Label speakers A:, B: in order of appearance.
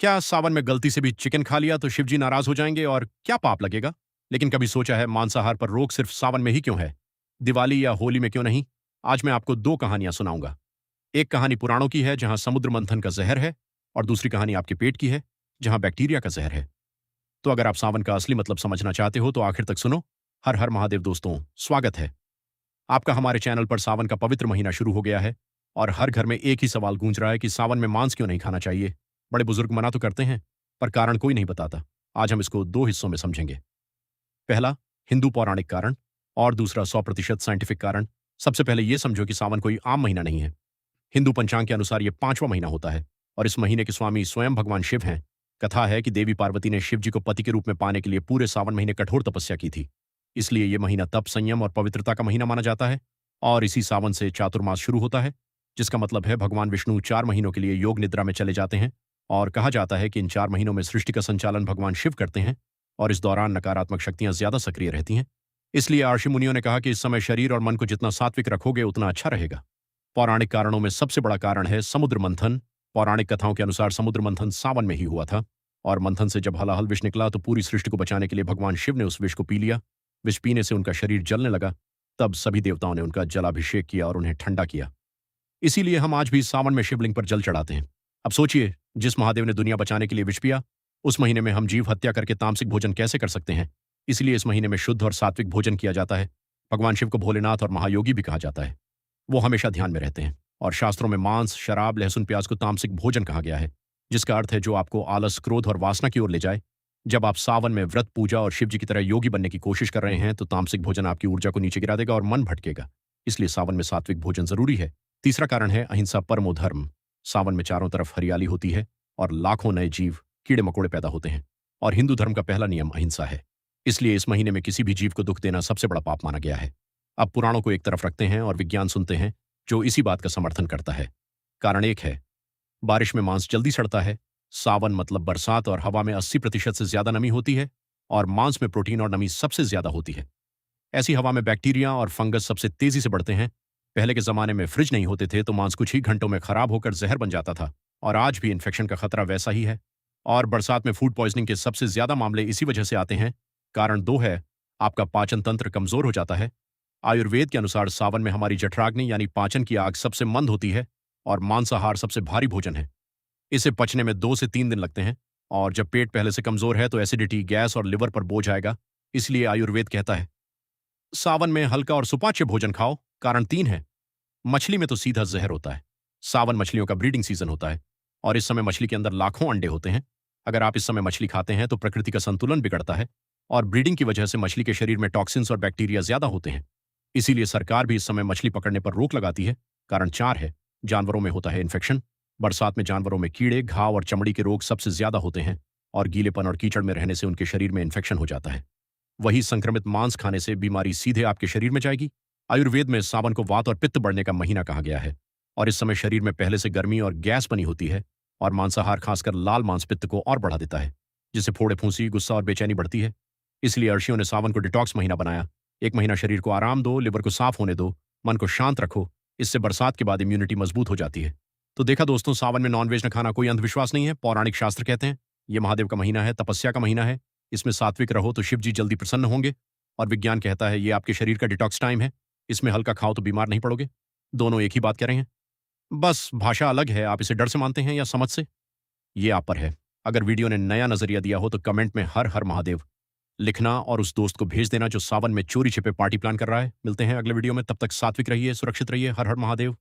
A: क्या सावन में गलती से भी चिकन खा लिया तो शिवजी नाराज हो जाएंगे और क्या पाप लगेगा? लेकिन कभी सोचा है मांसाहार पर रोक सिर्फ सावन में ही क्यों है? दिवाली या होली में क्यों नहीं? आज मैं आपको दो कहानियां सुनाऊंगा। एक कहानी पुराणों की है जहां समुद्र मंथन का जहर है, और दूसरी कहानी आपके पेट की है जहां बैक्टीरिया का जहर है। तो अगर आप सावन का असली मतलब समझना चाहते हो तो आखिर तक सुनो। हर हर महादेव दोस्तों, स्वागत है आपका हमारे चैनल पर। सावन का पवित्र महीना शुरू हो गया है और हर घर में एक ही सवाल गूंज रहा है कि सावन में मांस क्यों नहीं खाना चाहिए। बड़े बुजुर्ग मना तो करते हैं, पर कारण कोई नहीं बताता। आज हम इसको दो हिस्सों में समझेंगे। पहला, हिंदू पौराणिक कारण, और दूसरा 100% साइंटिफिक कारण। सबसे पहले यह समझो कि सावन कोई आम महीना नहीं है। हिंदू पंचांग के अनुसार यह 5वां महीना होता है और इस महीने के स्वामी स्वयं भगवान शिव हैं। कथा है कि देवी पार्वती ने शिव जी को पति के रूप में पाने के लिए पूरे सावन महीने कठोर तपस्या की थी। इसलिए यह महीना तप, संयम और पवित्रता का महीना माना जाता है। और इसी सावन से चातुर्मास शुरू होता है, जिसका मतलब है भगवान विष्णु 4 महीनों के लिए योग निद्रा में चले जाते हैं। और कहा जाता है कि इन 4 महीनों में सृष्टि का संचालन भगवान शिव करते हैं और इस दौरान नकारात्मक शक्तियां ज्यादा सक्रिय रहती हैं। इसलिए ऋषि मुनियों ने कहा कि इस समय शरीर और मन को जितना सात्विक रखोगे उतना अच्छा रहेगा। पौराणिक कारणों में सबसे बड़ा कारण है समुद्र मंथन। पौराणिक कथाओं के अनुसार समुद्र मंथन सावन में ही हुआ था, और मंथन से जब हलाहल विष निकला तो पूरी सृष्टि को बचाने के लिए भगवान शिव ने उस विष को पी लिया। विष पीने से उनका शरीर जलने लगा। तब सभी देवताओं ने उनका जलाभिषेक किया और उन्हें ठंडा किया। इसीलिए हम आज भी सावन में शिवलिंग पर जल चढ़ाते हैं। अब सोचिए, जिस महादेव ने दुनिया बचाने के लिए विष पिया, उस महीने में हम जीव हत्या करके तामसिक भोजन कैसे कर सकते हैं? इसलिए इस महीने में शुद्ध और सात्विक भोजन किया जाता है। भगवान शिव को भोलेनाथ और महायोगी भी कहा जाता है। वो हमेशा ध्यान में रहते हैं, और शास्त्रों में मांस, शराब, लहसुन, प्याज को तामसिक भोजन कहा गया है, जिसका अर्थ है जो आपको आलस, क्रोध और वासना की ओर ले जाए। जब आप सावन में व्रत, पूजा और शिव जी की तरह योगी बनने की कोशिश कर रहे हैं तो तामसिक भोजन आपकी ऊर्जा को नीचे गिरा देगा और मन भटकेगा। इसलिए सावन में सात्विक भोजन जरूरी है। तीसरा कारण है अहिंसा परमो धर्म। सावन में चारों तरफ हरियाली होती है और लाखों नए जीव, कीड़े मकोड़े पैदा होते हैं, और हिंदू धर्म का पहला नियम अहिंसा है। इसलिए इस महीने में किसी भी जीव को दुख देना सबसे बड़ा पाप माना गया है। अब पुराणों को एक तरफ रखते हैं और विज्ञान सुनते हैं, जो इसी बात का समर्थन करता है। कारण एक है, बारिश में मांस जल्दी सड़ता है। सावन मतलब बरसात, और हवा में 80% से ज्यादा नमी होती है, और मांस में प्रोटीन और नमी सबसे ज्यादा होती है। ऐसी हवा में बैक्टीरिया और फंगस सबसे तेजी से बढ़ते हैं। पहले के जमाने में फ्रिज नहीं होते थे तो मांस कुछ ही घंटों में खराब होकर जहर बन जाता था, और आज भी इन्फेक्शन का खतरा वैसा ही है। और बरसात में फूड पॉइजनिंग के सबसे ज्यादा मामले इसी वजह से आते हैं। कारण दो है, आपका पाचन तंत्र कमजोर हो जाता है। आयुर्वेद के अनुसार सावन में हमारी जठराग्नि यानी पाचन की आग सबसे मंद होती है, और मांसाहार सबसे भारी भोजन है। इसे पचने में 2 से 3 दिन लगते हैं, और जब पेट पहले से कमजोर है तो एसिडिटी, गैस और लिवर पर बोझ आएगा। इसलिए आयुर्वेद कहता है सावन में हल्का और सुपाच्य भोजन खाओ। कारण 3 है। मछली में तो सीधा जहर होता है। सावन मछलियों का ब्रीडिंग सीजन होता है, और इस समय मछली के अंदर लाखों अंडे होते हैं। अगर आप इस समय मछली खाते हैं तो प्रकृति का संतुलन बिगड़ता है, और ब्रीडिंग की वजह से मछली के शरीर में टॉक्सिन्स और बैक्टीरिया ज्यादा होते हैं। इसीलिए सरकार भी इस समय मछली पकड़ने पर रोक लगाती है। कारण 4 है, जानवरों में होता है इन्फेक्शन। बरसात में जानवरों में कीड़े, घाव और चमड़ी के रोग सबसे ज्यादा होते हैं, और गीलेपन और कीचड़ में रहने से उनके शरीर में इन्फेक्शन हो जाता है। वही संक्रमित मांस खाने से बीमारी सीधे आपके शरीर में जाएगी। आयुर्वेद में सावन को वात और पित्त बढ़ने का महीना कहा गया है, और इस समय शरीर में पहले से गर्मी और गैस बनी होती है, और मांसाहार खासकर लाल मांस पित्त को और बढ़ा देता है, जिससे फोड़े, फूंसी, गुस्सा और बेचैनी बढ़ती है। इसलिए ऋषियों ने सावन को डिटॉक्स महीना बनाया। एक महीना शरीर को आराम दो, लिवर को साफ होने दो, मन को शांत रखो। इससे बरसात के बाद इम्यूनिटी मजबूत हो जाती है। तो देखा दोस्तों, सावन में नॉनवेज न खाना कोई अंधविश्वास नहीं है। पौराणिक शास्त्र कहते हैं यह महादेव का महीना है, तपस्या का महीना है। इसमें सात्विक रहो तो शिव जी जल्दी प्रसन्न होंगे। और विज्ञान कहता है ये आपके शरीर का डिटॉक्स टाइम है। इसमें हल्का खाओ तो बीमार नहीं पड़ोगे। दोनों एक ही बात कह रहे हैं, बस भाषा अलग है। आप इसे डर से मानते हैं या समझ से, ये आप पर है। अगर वीडियो ने नया नजरिया दिया हो तो कमेंट में हर हर महादेव लिखना, और उस दोस्त को भेज देना जो सावन में चोरी छिपे पार्टी प्लान कर रहा है। मिलते हैं अगले वीडियो में, तब तक सात्विक रहिए, सुरक्षित रहिए। हर हर महादेव।